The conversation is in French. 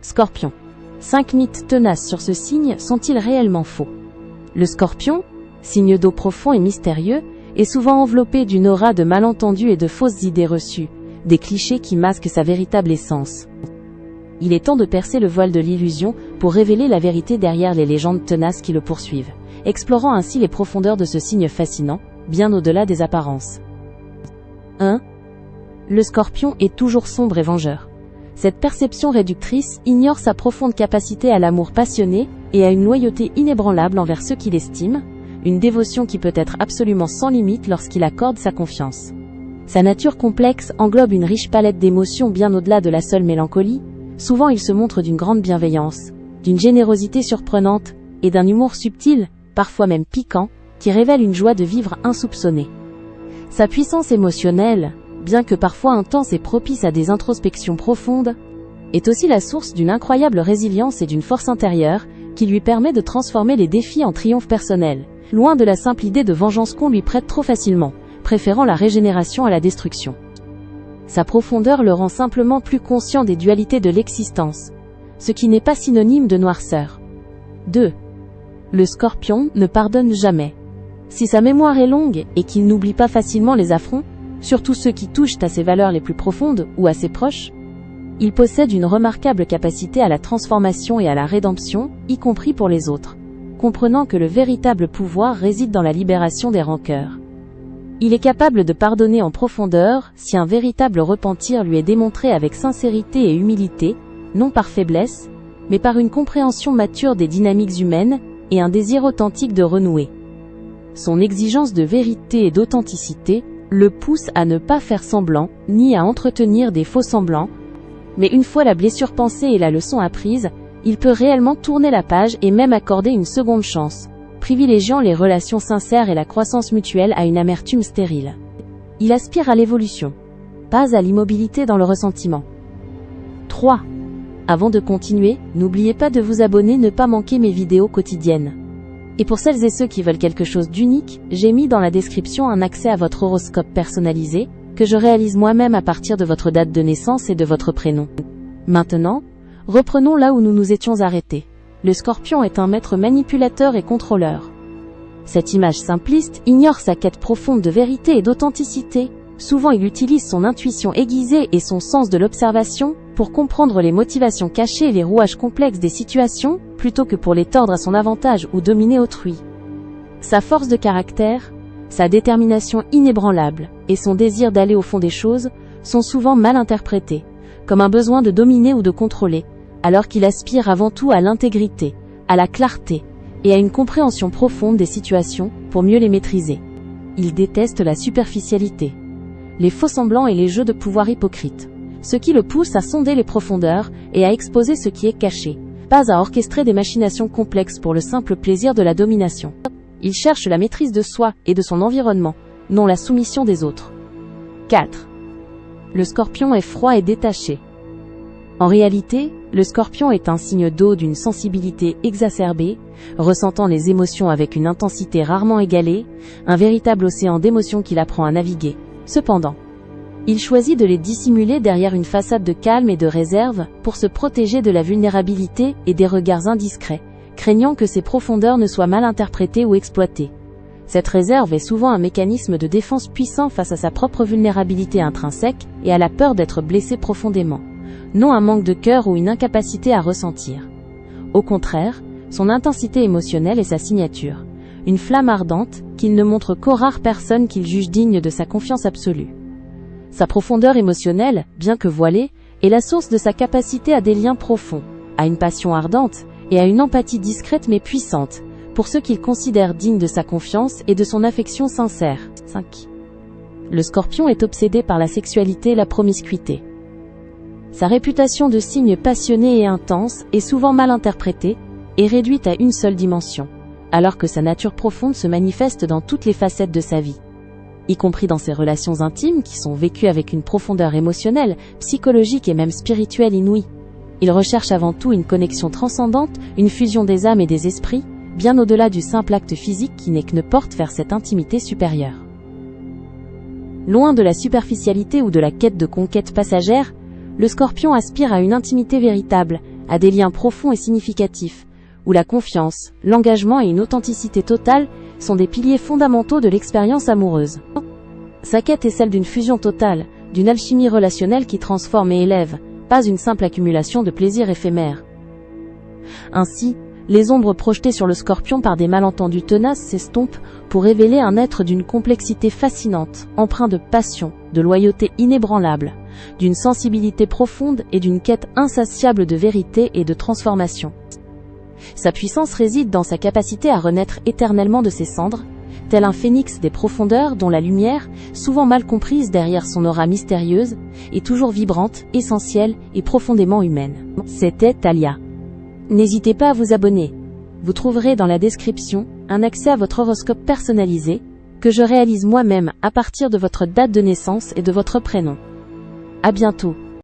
Scorpion. 5 mythes tenaces sur ce signe sont-ils réellement faux? Le Scorpion, signe d'eau profond et mystérieux, est souvent enveloppé d'une aura de malentendus et de fausses idées reçues, des clichés qui masquent sa véritable essence. Il est temps de percer le voile de l'illusion pour révéler la vérité derrière les légendes tenaces qui le poursuivent, explorant ainsi les profondeurs de ce signe fascinant, bien au-delà des apparences. 1. Le Scorpion est toujours sombre et vengeur. Cette perception réductrice ignore sa profonde capacité à l'amour passionné et à une loyauté inébranlable envers ceux qu'il estime, une dévotion qui peut être absolument sans limite lorsqu'il accorde sa confiance. Sa nature complexe englobe une riche palette d'émotions bien au-delà de la seule mélancolie. Souvent il se montre d'une grande bienveillance, d'une générosité surprenante et d'un humour subtil, parfois même piquant, qui révèle une joie de vivre insoupçonnée. Sa puissance émotionnelle, bien que parfois intense et propice à des introspections profondes, est aussi la source d'une incroyable résilience et d'une force intérieure qui lui permet de transformer les défis en triomphes personnels, loin de la simple idée de vengeance qu'on lui prête trop facilement, préférant la régénération à la destruction. Sa profondeur le rend simplement plus conscient des dualités de l'existence, ce qui n'est pas synonyme de noirceur. 2. Le Scorpion ne pardonne jamais. Si sa mémoire est longue et qu'il n'oublie pas facilement les affronts, surtout ceux qui touchent à ses valeurs les plus profondes ou à ses proches, il possède une remarquable capacité à la transformation et à la rédemption, y compris pour les autres, comprenant que le véritable pouvoir réside dans la libération des rancœurs. Il est capable de pardonner en profondeur si un véritable repentir lui est démontré avec sincérité et humilité, non par faiblesse, mais par une compréhension mature des dynamiques humaines et un désir authentique de renouer. Son exigence de vérité et d'authenticité le pousse à ne pas faire semblant, ni à entretenir des faux semblants, mais une fois la blessure pansée et la leçon apprise, il peut réellement tourner la page et même accorder une seconde chance, privilégiant les relations sincères et la croissance mutuelle à une amertume stérile. Il aspire à l'évolution, pas à l'immobilité dans le ressentiment. 3. Avant de continuer, n'oubliez pas de vous abonner, ne pas manquer mes vidéos quotidiennes. Et pour celles et ceux qui veulent quelque chose d'unique, j'ai mis dans la description un accès à votre horoscope personnalisé, que je réalise moi-même à partir de votre date de naissance et de votre prénom. Maintenant, reprenons là où nous nous étions arrêtés. Le Scorpion est un maître manipulateur et contrôleur. Cette image simpliste ignore sa quête profonde de vérité et d'authenticité. Souvent il utilise son intuition aiguisée et son sens de l'observation pour comprendre les motivations cachées et les rouages complexes des situations, plutôt que pour les tordre à son avantage ou dominer autrui. Sa force de caractère, sa détermination inébranlable et son désir d'aller au fond des choses sont souvent mal interprétés, comme un besoin de dominer ou de contrôler, alors qu'il aspire avant tout à l'intégrité, à la clarté et à une compréhension profonde des situations pour mieux les maîtriser. Il déteste la superficialité, les faux-semblants et les jeux de pouvoir hypocrites, ce qui le pousse à sonder les profondeurs et à exposer ce qui est caché, pas à orchestrer des machinations complexes pour le simple plaisir de la domination. Il cherche la maîtrise de soi et de son environnement, non la soumission des autres. 4. Le Scorpion est froid et détaché. En réalité, le Scorpion est un signe d'eau d'une sensibilité exacerbée, ressentant les émotions avec une intensité rarement égalée, un véritable océan d'émotions qu'il apprend à naviguer. Cependant, il choisit de les dissimuler derrière une façade de calme et de réserve pour se protéger de la vulnérabilité et des regards indiscrets, craignant que ses profondeurs ne soient mal interprétées ou exploitées. Cette réserve est souvent un mécanisme de défense puissant face à sa propre vulnérabilité intrinsèque et à la peur d'être blessé profondément, non un manque de cœur ou une incapacité à ressentir. Au contraire, son intensité émotionnelle est sa signature, une flamme ardente qu'il ne montre qu'aux rares personnes qu'il juge dignes de sa confiance absolue. Sa profondeur émotionnelle, bien que voilée, est la source de sa capacité à des liens profonds, à une passion ardente et à une empathie discrète mais puissante, pour ceux qu'il considère dignes de sa confiance et de son affection sincère. 5. Le Scorpion est obsédé par la sexualité et la promiscuité. Sa réputation de signe passionné et intense est souvent mal interprétée et réduite à une seule dimension, alors que sa nature profonde se manifeste dans toutes les facettes de sa vie, y compris dans ses relations intimes qui sont vécues avec une profondeur émotionnelle, psychologique et même spirituelle inouïe. Il recherche avant tout une connexion transcendante, une fusion des âmes et des esprits, bien au-delà du simple acte physique qui n'est qu'une porte vers cette intimité supérieure. Loin de la superficialité ou de la quête de conquête passagère, le Scorpion aspire à une intimité véritable, à des liens profonds et significatifs, où la confiance, l'engagement et une authenticité totale sont des piliers fondamentaux de l'expérience amoureuse. Sa quête est celle d'une fusion totale, d'une alchimie relationnelle qui transforme et élève, pas une simple accumulation de plaisirs éphémères. Ainsi, les ombres projetées sur le Scorpion par des malentendus tenaces s'estompent pour révéler un être d'une complexité fascinante, empreint de passion, de loyauté inébranlable, d'une sensibilité profonde et d'une quête insatiable de vérité et de transformation. Sa puissance réside dans sa capacité à renaître éternellement de ses cendres, tel un phénix des profondeurs dont la lumière, souvent mal comprise derrière son aura mystérieuse, est toujours vibrante, essentielle et profondément humaine. C'était Thalia. N'hésitez pas à vous abonner. Vous trouverez dans la description un accès à votre horoscope personnalisé, que je réalise moi-même à partir de votre date de naissance et de votre prénom. À bientôt.